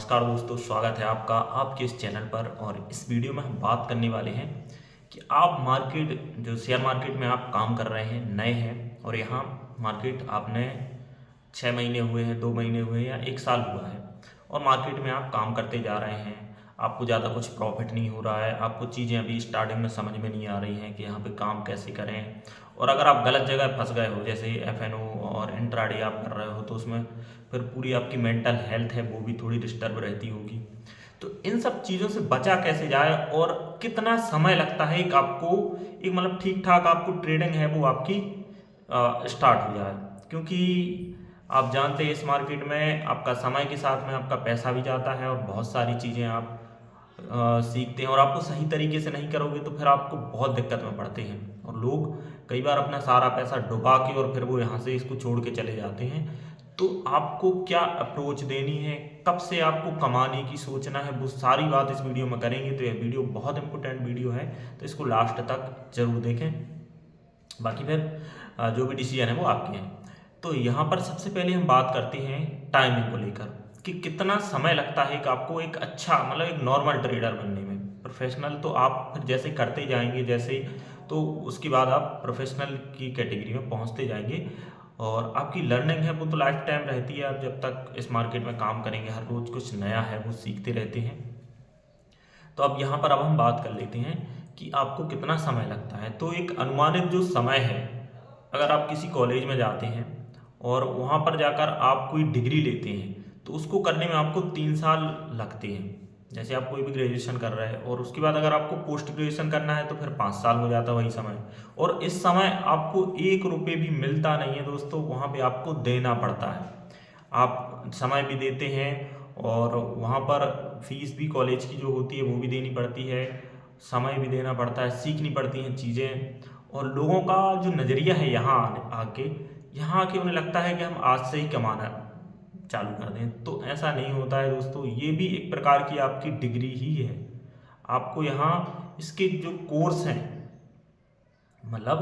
नमस्कार दोस्तों, स्वागत है आपका आपके इस चैनल पर। और इस वीडियो में हम बात करने वाले हैं कि आप मार्केट जो शेयर मार्केट में आप काम कर रहे हैं, नए हैं और यहाँ मार्केट आपने 6 महीने हुए हैं, 2 महीने हुए हैं या 1 साल हुआ है और मार्केट में आप काम करते जा रहे हैं, आपको ज़्यादा कुछ प्रॉफिट नहीं हो रहा है, आपको चीज़ें अभी स्टार्टिंग में समझ में नहीं आ रही हैं कि यहाँ पे काम कैसे करें। और अगर आप गलत जगह फंस गए हो, जैसे एफएनओ और इंट्राडे आप कर रहे हो, तो उसमें फिर पूरी आपकी मेंटल हेल्थ है वो भी थोड़ी डिस्टर्ब रहती होगी। तो इन सब चीज़ों से बचा कैसे जाए और कितना समय लगता है एक आपको एक मतलब ठीक ठाक आपको ट्रेडिंग है वो आपकी स्टार्ट हो जाए। क्योंकि आप जानते हैं इस मार्केट में आपका समय के साथ में आपका पैसा भी जाता है और बहुत सारी चीज़ें आप सीखते हैं और आपको सही तरीके से नहीं करोगे तो फिर आपको बहुत दिक्कत में पड़ते हैं। और लोग कई बार अपना सारा पैसा डुबा के और फिर वो यहाँ से इसको छोड़ के चले जाते हैं। तो आपको क्या अप्रोच देनी है, कब से आपको कमाने की सोचना है, वो सारी बात इस वीडियो में करेंगे। तो यह वीडियो बहुत इंपॉर्टेंट वीडियो है, तो इसको लास्ट तक जरूर देखें। बाकी फिर जो भी डिसीजन है वो आपके हैं। तो यहाँ पर सबसे पहले हम बात करते हैं टाइमिंग को लेकर कि कितना समय लगता है कि आपको एक अच्छा मतलब एक नॉर्मल ट्रेडर बनने में। प्रोफेशनल तो आप फिर जैसे करते जाएंगे, जैसे तो उसके बाद आप प्रोफेशनल की कैटेगरी में पहुँचते जाएंगे। और आपकी लर्निंग है वो तो लाइफ टाइम रहती है, आप जब तक इस मार्केट में काम करेंगे हर रोज़ कुछ नया है वो सीखते रहते हैं। तो अब यहाँ पर अब हम बात कर लेते हैं कि आपको कितना समय लगता है। तो एक अनुमानित जो समय है, अगर आप किसी कॉलेज में जाते हैं और वहाँ पर जाकर आप कोई डिग्री लेते हैं तो उसको करने में आपको 3 साल लगते हैं। जैसे आप कोई भी ग्रेजुएशन कर रहे हैं और उसके बाद अगर आपको पोस्ट ग्रेजुएशन करना है तो फिर 5 साल हो जाता है वही समय। और इस समय आपको 1 रुपये भी मिलता नहीं है दोस्तों, वहाँ पे आपको देना पड़ता है। आप समय भी देते हैं और वहाँ पर फीस भी कॉलेज की जो होती है वो भी देनी पड़ती है, समय भी देना पड़ता है, सीखनी पड़ती हैं चीज़ें। और लोगों का जो नज़रिया है यहाँ आके उन्हें लगता है कि हम आज से ही कमाना चालू कर दें। तो ऐसा नहीं होता है दोस्तों, ये भी एक प्रकार की आपकी डिग्री ही है। आपको यहाँ इसके जो कोर्स हैं, मतलब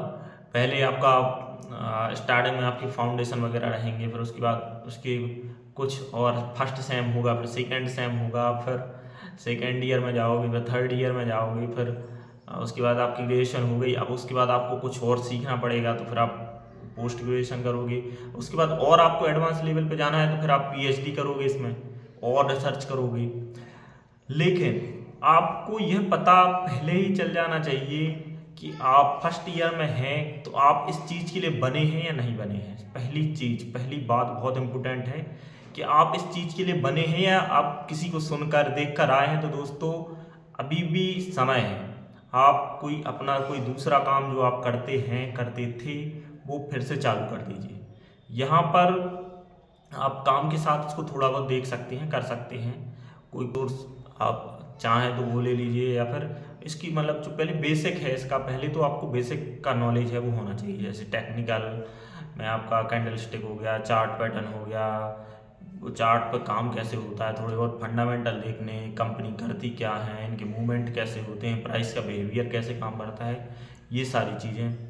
पहले आपका स्टार्टिंग में आपके फाउंडेशन वगैरह रहेंगे, फिर उसके बाद उसके कुछ और फर्स्ट सेम होगा, फिर सेकंड सेम होगा, फिर सेकंड ईयर में जाओगे, फिर थर्ड ईयर में जाओगे, फिर उसके बाद आपकी ग्रेजुएशन हो गई। अब उसके बाद आपको कुछ और सीखना पड़ेगा तो फिर आप पोस्ट ग्रेजुएशन करोगे। उसके बाद और आपको एडवांस लेवल पे जाना है तो फिर आप पीएचडी करोगे, इसमें और रिसर्च करोगे। लेकिन आपको यह पता पहले ही चल जाना चाहिए कि आप फर्स्ट ईयर में हैं तो आप इस चीज़ के लिए बने हैं या नहीं बने हैं। पहली चीज़, पहली बात बहुत इंपॉर्टेंट है कि आप इस चीज़ के लिए बने हैं या आप किसी को सुनकर देख कर आए हैं। तो दोस्तों अभी भी समय है, आप कोई अपना कोई दूसरा काम जो आप करते हैं करते थे वो फिर से चालू कर दीजिए। यहाँ पर आप काम के साथ इसको थोड़ा बहुत देख सकते हैं, कर सकते हैं। कोई कोर्स आप चाहें तो वो ले लीजिए, या फिर इसकी मतलब जो पहले बेसिक है इसका, पहले तो आपको बेसिक का नॉलेज है वो होना चाहिए। जैसे टेक्निकल में आपका कैंडल स्टिक हो गया, चार्ट पैटर्न हो गया, वो चार्ट पर काम कैसे होता है, थोड़े बहुत फंडामेंटल देखने, कंपनी करती क्या है, इनके मूवमेंट कैसे होते हैं, प्राइस का बिहेवियर कैसे काम करता है, ये सारी चीज़ें।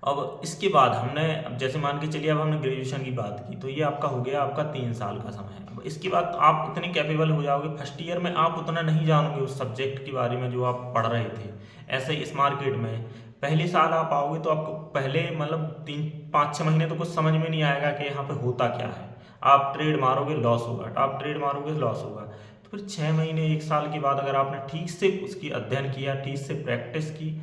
अब इसके बाद हमने, अब जैसे मान के चलिए अब हमने ग्रेजुएशन की बात की, तो ये आपका हो गया आपका 3 साल का समय। अब इसके बाद आप इतने कैपेबल हो जाओगे, फर्स्ट ईयर में आप उतना नहीं जानोगे उस सब्जेक्ट के बारे में जो आप पढ़ रहे थे। ऐसे इस मार्केट में पहले साल आप आओगे तो आपको पहले मतलब 3 5 6 महीने तो कुछ समझ में नहीं आएगा कि यहाँ पे होता क्या है। आप ट्रेड मारोगे लॉस होगा, आप ट्रेड मारोगे लॉस होगा। तो फिर 6 महीने 1 साल के बाद अगर आपने ठीक से उसकी अध्ययन किया, ठीक से प्रैक्टिस की,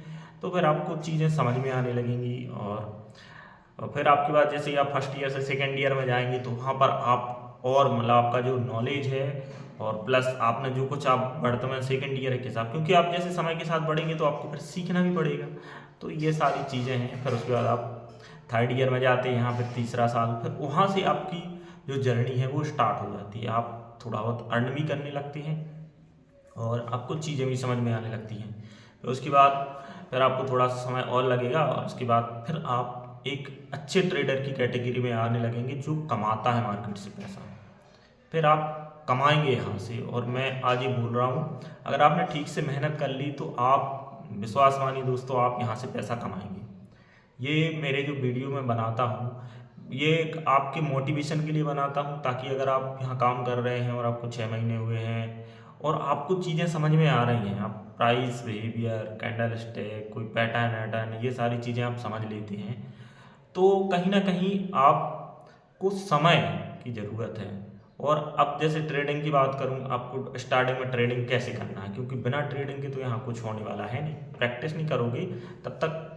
तो फिर आपको चीज़ें समझ में आने लगेंगी। और फिर आपके बाद जैसे ही आप फर्स्ट ईयर से सेकेंड ईयर में जाएंगे तो वहाँ पर आप और मतलब आपका जो नॉलेज है और प्लस आपने जो कुछ आप बढ़ते में सेकेंड ईयर के साथ, क्योंकि आप जैसे समय के साथ बढ़ेंगे तो आपको फिर सीखना भी पड़ेगा। तो ये सारी चीज़ें हैं। फिर उसके बाद आप थर्ड ईयर में जाते हैं, यहाँ फिर तीसरा साल, फिर वहाँ से आपकी जो जर्नी है वो स्टार्ट हो जाती है। आप थोड़ा बहुत अर्न भी करने लगते हैं और आपको चीज़ें भी समझ में आने लगती हैं। फिर उसके बाद फिर आपको थोड़ा सा समय और लगेगा और उसके बाद फिर आप एक अच्छे ट्रेडर की कैटेगरी में आने लगेंगे जो कमाता है मार्केट से पैसा। फिर आप कमाएंगे यहाँ से। और मैं आज ये बोल रहा हूँ, अगर आपने ठीक से मेहनत कर ली तो आप विश्वास मानिए दोस्तों, आप यहाँ से पैसा कमाएंगे। ये मेरे जो वीडियो में बनाता हूँ ये एक आपके मोटिवेशन के लिए बनाता हूँ, ताकि अगर आप यहाँ काम कर रहे हैं और आपको 6 महीने हुए हैं और आपको चीज़ें समझ में आ रही हैं, आप प्राइस, बिहेवियर, कैंडल स्टिक, कोई पैटर्न वैटर्न, ये सारी चीज़ें आप समझ लेते हैं, तो कहीं न कहीं आपको समय की ज़रूरत है। और अब जैसे ट्रेडिंग की बात करूँ, आपको स्टार्टिंग में ट्रेडिंग कैसे करना है, क्योंकि बिना ट्रेडिंग के तो यहाँ कुछ होने वाला है नहीं। प्रैक्टिस नहीं करोगे तब तक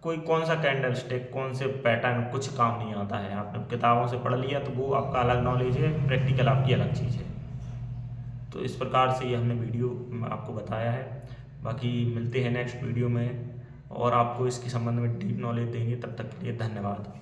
कोई कौन सा कैंडल स्टिक, कौन से पैटर्न, कुछ काम नहीं आता है। आपने किताबों से पढ़ लिया तो वो आपका अलग नॉलेज है, प्रैक्टिकल आपकी अलग चीज़ है। तो इस प्रकार से ये हमने वीडियो में आपको बताया है। बाकी मिलते हैं नेक्स्ट वीडियो में और आपको इसके संबंध में डीप नॉलेज देंगे। तब तक के लिए धन्यवाद।